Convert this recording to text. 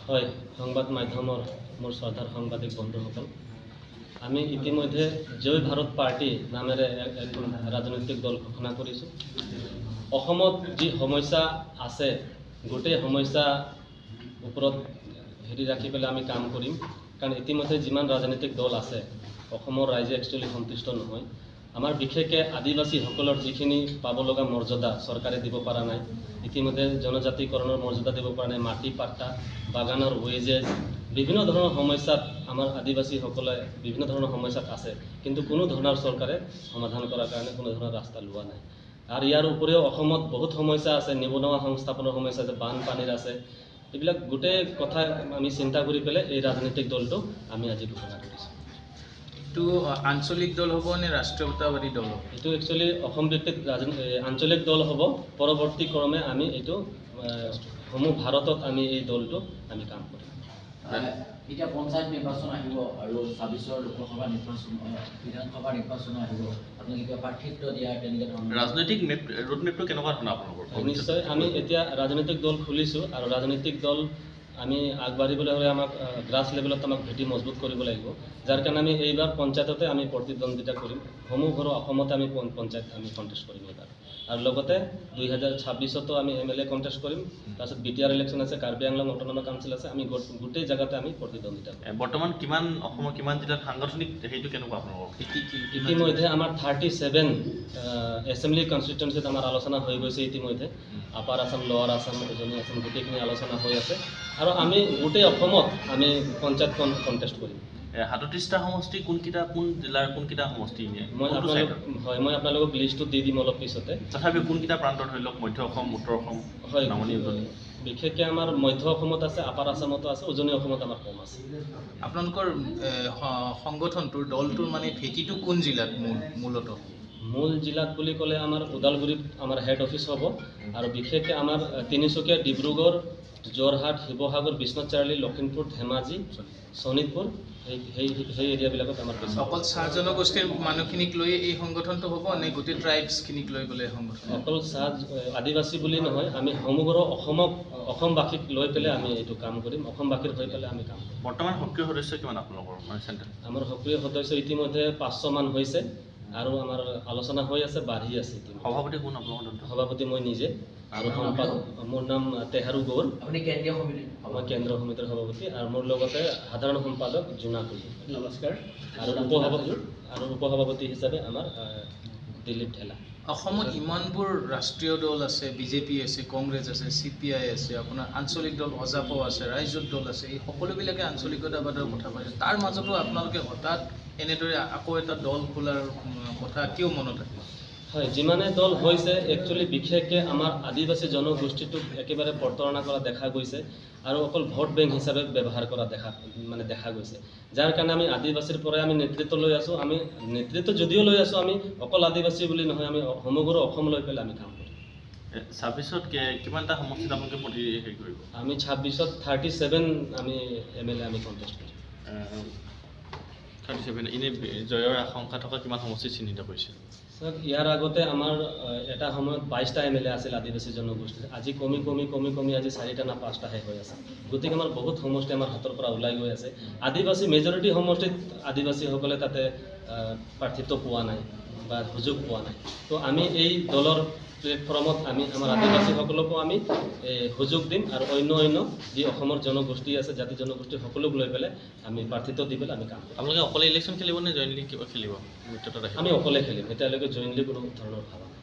হয়, সংবাদ মাধ্যমৰ মোৰ শ্ৰদ্ধাৰ সাংবাদিক বন্ধুসকল, আমি ইতিমধ্যে জয় ভাৰত পাৰ্টি নামেৰে এখন ৰাজনৈতিক দল ঘোষণা কৰিছোঁ। অসমত যি সমস্যা আছে, গোটেই সমস্যা ওপৰত ৰাখি পেলাই আমি কাম কৰিম। কাৰণ ইতিমধ্যে যিমান ৰাজনৈতিক দল আছে, অসমৰ ৰাইজে একচুৱেলি সন্তুষ্ট নহয়। আমাৰ বিশেষকৈ আদিবাসীসকলৰ যিখিনি পাব লগা মৰ্যাদা চৰকাৰে দিব পৰা নাই। ইতিমধ্যে জনজাতিকৰণৰ মৰ্যাদা দিব পৰা নাই, মাটি পাট্টা, বাগানৰ ৱেজেছ, বিভিন্ন ধৰণৰ সমস্যাত আমাৰ আদিবাসীসকলে বিভিন্ন ধৰণৰ সমস্যাত আছে, কিন্তু কোনো ধৰণৰ চৰকাৰে সমাধান কৰাৰ কাৰণে কোনো ধৰণৰ ৰাস্তা লোৱা নাই। আৰু ইয়াৰ উপৰিও অসমত বহুত সমস্যা আছে, নিবনুৱা সংস্থাপনৰ সমস্যা আছে, বানপানীৰ আছে। এইবিলাক গোটেই কথা আমি চিন্তা কৰি পেলাই এই ৰাজনৈতিক দলটো আমি আজি ঘোষণা কৰিছোঁ। এইটো আঞ্চলিক দল হ'ব নে ৰাষ্ট্ৰীয়তাবাদী দল হ'ব? এইটো একচুৱেলি অসম ভিত্তিক আঞ্চলিক দল হ'ব। পৰৱৰ্তী ক্ৰমে আমি এইটো সমূহ ভাৰতত আমি এই দলটো আমি কাম কৰিম। এতিয়া পঞ্চায়ত নিৰ্বাচন আহিব আৰু ২৬ৰ লোকসভা নিৰ্বাচন, বিধানসভা নিৰ্বাচন আহিব। আপোনালোকে প্ৰাৰ্থিত্ব দিয়া তেনেকৈ ধৰণৰ ৰাজনৈতিক ৰোডমেপটো কেনেকুৱা ধৰণৰ আপোনালোকৰ? নিশ্চয় আমি এতিয়া ৰাজনৈতিক দল খুলিছোঁ, আৰু ৰাজনৈতিক দল আমি আগবাঢ়িবলৈ হ'লে আমাক গ্ৰাছ লেভেলত আমাক ভেটি মজবুত কৰিব লাগিব। যাৰ কাৰণে আমি এইবাৰ পঞ্চায়ততে আমি প্ৰতিদ্বন্দ্বিতা কৰিম। সমূহ অসমতে আমি পঞ্চায়ত আমি কণ্টেষ্ট কৰিম এইবাৰ, আৰু লগতে ২০২৬তো আমি MLA কণ্টেষ্ট কৰিম। তাৰপিছত BTR ইলেকশ্যন আছে, কাৰ্বি আংলং অট'নমাছ কাউন্সিল আছে। আমি গোটেই জেগাতে আমি প্ৰতিদ্বন্দ্বিতা কৰিম। বৰ্তমান অসমৰ কিমান জিলাত সাংগঠনিক সেইটো কেনেকুৱা আপোনালোকৰ? ইতিমধ্যে আমাৰ 37 এছেম্বলি কনষ্টিটুৱেঞ্চিত আমাৰ আলোচনা হৈ গৈছে। ইতিমধ্যে আপাৰ আছাম, লোৱাৰ আছাম, উজনি আছাম গোটেইখিনি আলোচনা হৈ আছে, আৰু আমি গোটেই অসমত আমি পঞ্চায়তখন কণ্টেষ্ট কৰিম। ৩৭টা সমষ্টি কোন জিলাৰ কোনকেইটা সমষ্টি? মই আপোনালোকক লিষ্টটো দি দিম অলপ পিছতে। তথাপিও কোনকেইটা প্ৰান্তত ধৰি লওক মধ্য অসম, উত্তৰ অসম, হয়, নামনি উজনি? বিশেষকৈ আমাৰ মধ্য অসমত আছে, আপাৰ আছামতো আছে, উজনি অসমত আমাৰ কম আছে। আপোনালোকৰ সংগঠনটোৰ দলটোৰ মানে ভেটিটো কোন জিলাত মূলতঃ? মূল জিলাত বুলি ক'লে আমাৰ ওদালগুৰিত আমাৰ হেড অফিচ হ'ব, আৰু বিশেষকৈ আমাৰ তিনিচুকীয়া, ডিব্ৰুগড়, যোৰহাট, শিৱসাগৰ, বিশ্বনাথ চাৰিআলি, লখিমপুৰ, ধেমাজি, শোণিতপুৰ, সেই এৰিয়াবিলাকত আমাৰ বেছি। অকল চাহ জনগোষ্ঠীৰ মানুহখিনিক লৈ এই সংগঠনটো হ'ব নে গোটেই ট্ৰাইবছখিনিক লৈ পেলাই সংগঠন? অকল চাহ আদিবাসী বুলি নহয়, আমি সমগ্ৰ অসমবাসীক লৈ পেলাই আমি এইটো কাম কৰিম। অসমবাসীৰ হৈ পেলাই আমি কাম কৰিম। বৰ্তমান সক্ৰিয় সদস্য কিমান আপোনালোকৰ মানে চেণ্টাৰ? আমাৰ সক্ৰিয় সদস্য ইতিমধ্যে 500 মান হৈছে, আৰু আমাৰ আলোচনা হৈ আছে, বাঢ়ি আছে। সভাপতি কোন আপোনালোকৰ দলটো? সভাপতি মই নিজে, আৰু সম্পাদক মোৰ নাম তেহাৰু গৌৰ। আপুনি কেন্দ্ৰীয় সমিতি? মই কেন্দ্ৰীয় সমিতিৰ সভাপতি, আৰু মোৰ লগতে সাধাৰণ সম্পাদক জোনা কুলি। নমস্কাৰ। আৰু উপসভাপতি হিচাপে আমাৰ দিলীপ ঢেলা। অসমত ইমানবোৰ ৰাষ্ট্ৰীয় দল আছে, বিজেপি আছে, কংগ্ৰেছ আছে, CPI আছে, আপোনাৰ আঞ্চলিক দল অজাপ আছে, ৰাইজৰ দল আছে, এই সকলোবিলাকে আঞ্চলিকতাবাদৰ কথা কৈছে। তাৰ মাজতো আপোনালোকে হঠাৎ এনেদৰে আকৌ এটা দল খোলাৰ কথা কিয় মনত ৰাখে? হয়, যিমানে দল হৈছে একচুৱেলি বিশেষকৈ আমাৰ আদিবাসী জনগোষ্ঠীটোক একেবাৰে প্ৰতাৰণা কৰা দেখা গৈছে, আৰু অকল ভোট বেংক হিচাপে ব্যৱহাৰ কৰা দেখা গৈছে। যাৰ কাৰণে আমি আদিবাসীৰ পৰাই আমি নেতৃত্ব লৈ আছোঁ। আমি নেতৃত্ব যদিও লৈ আছোঁ, আমি অকল আদিবাসী বুলি নহয়, আমি সমগ্ৰ অসম লৈ পেলাই আমি কাম কৰিম। 26ত কিমানটা সমষ্টিত আপোনালোকে হেৰি কৰিব? আমি 26ত 37 আমি MLA আমি কণ্টেষ্ট কৰিম। 37 এনে জয়ৰ আশংকা থকা কিমান সমষ্টি চিহ্নিত কৰিছে? স্যাৰ, ইয়াৰ আগতে আমাৰ এটা সময়ত 22টা MLA আছিল আদিবাসী জনগোষ্ঠীৰ। আজি কমি আজি 4টা না 5টাহে হৈ আছে। গতিকে আমাৰ বহুত সমষ্টি আমাৰ হাতৰ পৰা ওলাই গৈ আছে। আদিবাসী মেজৰিটি সমষ্টিত আদিবাসীসকলে তাতে প্ৰাৰ্থিত্ব পোৱা নাই বা সুযোগ পোৱা নাই। তো আমি এই দলৰ প্লেটফৰ্মত আমি আমাৰ আদিবাসীসকলকো আমি সুযোগ দিম, আৰু অন্য যি অসমৰ জনগোষ্ঠী আছে, জাতি জনগোষ্ঠী সকলোক লৈ পেলাই আমি প্ৰাৰ্থিত্ব দি পেলাই আমি কাম কৰিম। আপোনালোকে অকলে ইলেকশ্যন খেলিব নে জইনলি কিবা খেলিব? আমি অকলে খেলিম, এতিয়ালৈকে জইনলি কোনো ধৰণৰ ভাবা নাই।